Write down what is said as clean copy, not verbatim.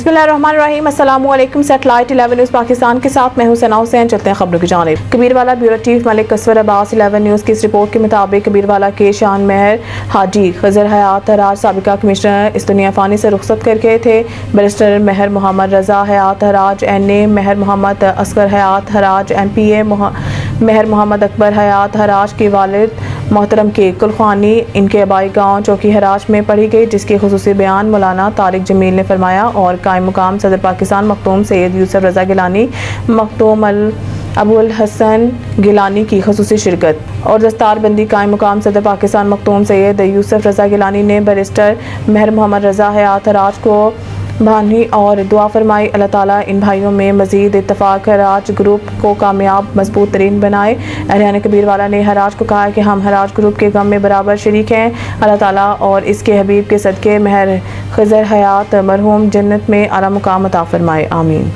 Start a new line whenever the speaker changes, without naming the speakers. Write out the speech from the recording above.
बिस्मिल्लाहिर्रहमानिर्रहीम। अस्सलामु अलैकुम। सेटेलाइट 11 न्यूज़ पाकिस्तान के साथ मैं हूं सना हुसैन। चलते हैं खबरों की जानिब। Kabirwala bureau chief Malik Kaswar Abbas 11 news की इस रिपोर्ट के मुताबिक कबीरवाला के शान महर हाजी खजर हयात हराज साबिका कमिश्नर इस दुनिया फ़ानी से रुखसत कर गए थे। बैरिस्टर महर मोहम्मद रजा हयात हराज NA, महर मोहम्मद असगर हयात हराज MPA, महर मोहम्मद अकबर हयात हराज के वालिद मोहतरम के कुलखानी इनके आबाई गाँव चौकी हराज में पढ़ी गई, जिसके खुसूसी बयान मौलाना तारिक जमील ने फरमाया और कायम मुकाम सदर पाकिस्तान मखदूम सैयद यूसुफ रजा गिलानी मखदूम अबुल हसन गिलानी की खुसूसी शिरकत और दस्तारबंदी। कायम मुकाम सदर पाकिस्तान मखदूम सैयद यूसुफ रजा गिलानी ने बैरिस्टर महर मोहम्मद रजा हयात हराज को भानी और दुआ फरमाई अल्लाह ताला इन भाइयों में मजीद इत्तफाक हराज ग्रुप को कामयाब मजबूत तरीन बनाए। अहलियान कबीरवाला ने हराज को कहा कि हम हराज ग्रुप के गम में बराबर शरीक हैं। अल्लाह ताला और इसके हबीब के सदके महर खजर हयात मरहूम जन्नत में आला मुकाम अता फरमाए। आमीन।